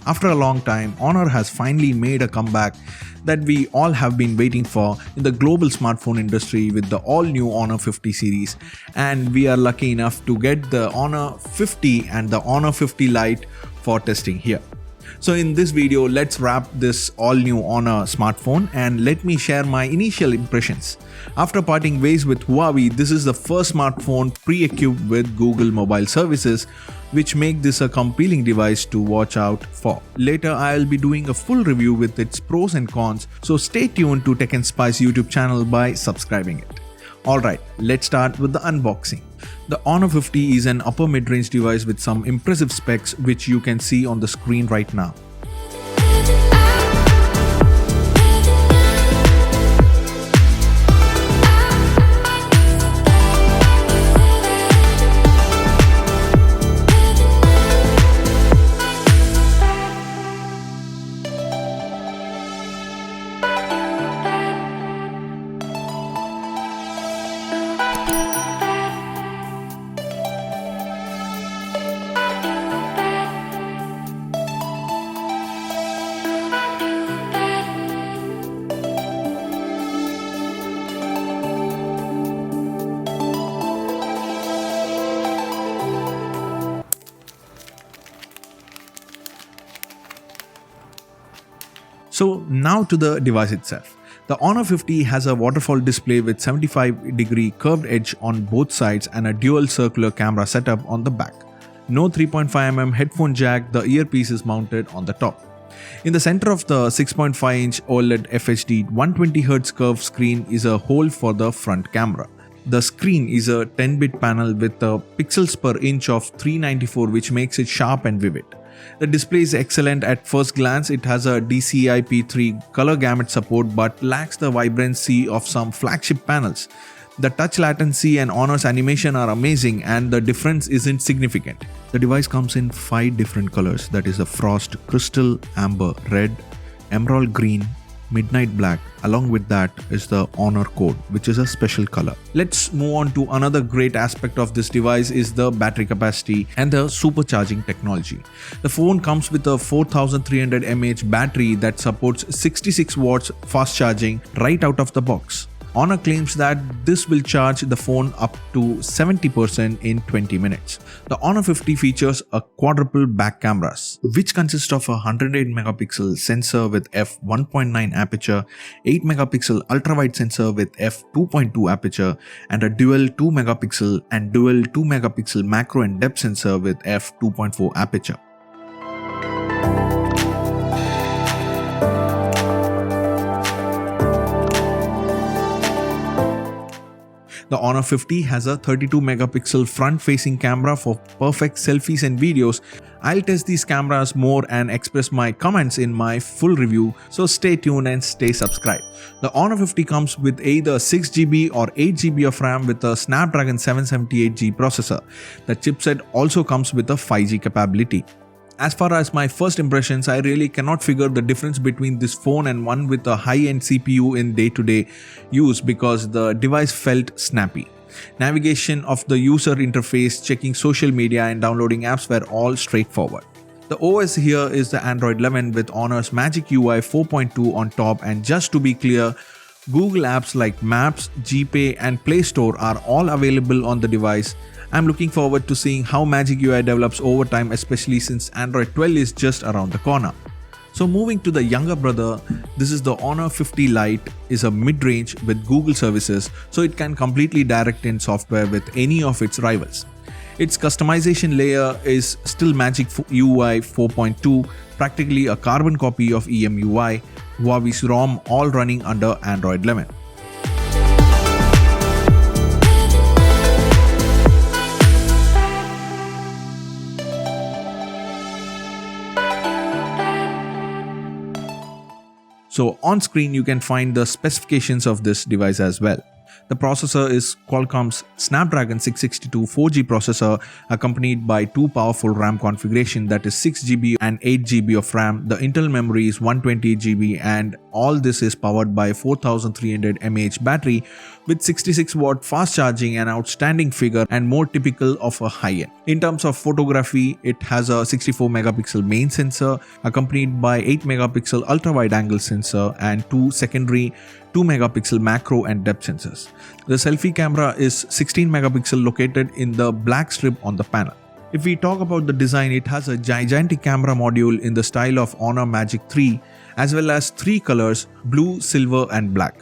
After a long time, Honor has finally made a comeback that we all have been waiting for in the global smartphone industry with the all-new Honor 50 series, and we are lucky enough to get the Honor 50 and the Honor 50 Lite for testing here. So in this video, let's wrap this all-new Honor smartphone and let me share my initial impressions. After parting ways with Huawei, this is the first smartphone pre-equipped with Google mobile services, which make this a compelling device to watch out for. Later, I'll be doing a full review with its pros and cons, so stay tuned to Technspice YouTube channel by subscribing it. Alright, let's start with the unboxing. The Honor 50 is an upper mid-range device with some impressive specs which you can see on the screen right now. So now to the device itself. The Honor 50 has a waterfall display with 75-degree curved edge on both sides and a dual circular camera setup on the back. No 3.5mm headphone jack, the earpiece is mounted on the top. In the center of the 6.5-inch OLED FHD 120Hz curved screen is a hole for the front camera. The screen is a 10-bit panel with a pixels per inch of 394, which makes it sharp and vivid. The display is excellent at first glance. It has a DCI-P3 color gamut support but lacks the vibrancy of some flagship panels. The touch latency and Honor's animation are amazing and the difference isn't significant. The device comes in 5 different colors, that is the Frost, Crystal, Amber, Red, Emerald Green, Midnight Black. Along with that is the Honor Code, which is a special color. Let's move on to another great aspect of this device is the battery capacity and the supercharging technology. The phone comes with a 4300 mAh battery that supports 66 watts fast charging right out of the box. Honor claims that this will charge the phone up to 70% in 20 minutes. The Honor 50 features a quadruple back cameras, which consist of a 108-megapixel sensor with f1.9 aperture, 8-megapixel ultrawide sensor with f2.2 aperture, and a dual 2-megapixel and dual 2-megapixel macro and depth sensor with f2.4 aperture. The Honor 50 has a 32-megapixel front-facing camera for perfect selfies and videos. I'll test these cameras more and express my comments in my full review, so stay tuned and stay subscribed. The Honor 50 comes with either 6GB or 8GB of RAM with a Snapdragon 778G processor. The chipset also comes with a 5G capability. As far as my first impressions, I really cannot figure the difference between this phone and one with a high-end CPU in day-to-day use because the device felt snappy. Navigation of the user interface, checking social media and downloading apps were all straightforward. The OS here is the Android 11 with Honor's Magic UI 4.2 on top, and just to be clear, Google apps like Maps, GPay and Play Store are all available on the device. I'm looking forward to seeing how Magic UI develops over time, especially since Android 12 is just around the corner. So moving to the younger brother, this is the Honor 50 Lite is a mid-range with Google services, so it can completely direct in software with any of its rivals. Its customization layer is still Magic UI 4.2, practically a carbon copy of EMUI, Huawei's ROM, all running under Android 11. So on screen you can find the specifications of this device as well. The processor is Qualcomm's Snapdragon 662 4G processor, accompanied by two powerful RAM configuration, that is 6GB and 8GB of RAM. The internal memory is 128GB, and all this is powered by 4300 mAh battery with 66 watt fast charging, an outstanding figure and more typical of a high-end. In terms of photography, it has a 64 megapixel main sensor accompanied by 8 megapixel ultra wide angle sensor and two secondary 2 megapixel macro and depth sensors. The selfie camera is 16 megapixel located in the black strip on the panel. If we talk about the design, it has a gigantic camera module in the style of Honor Magic 3 as well as three colors: blue, silver and black.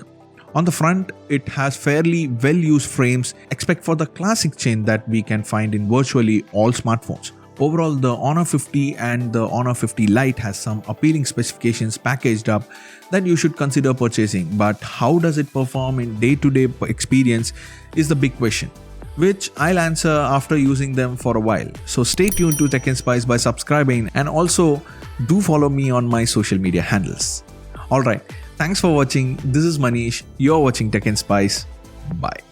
On the front, it has fairly well-used frames except for the classic chain that we can find in virtually all smartphones. Overall, the Honor 50 and the Honor 50 Lite has some appealing specifications packaged up that you should consider purchasing, but how does it perform in day-to-day experience is the big question, which I'll answer after using them for a while. So stay tuned to Technspice by subscribing, and also do follow me on my social media handles. Alright, thanks for watching. This is Manish. You're watching Technspice. Bye.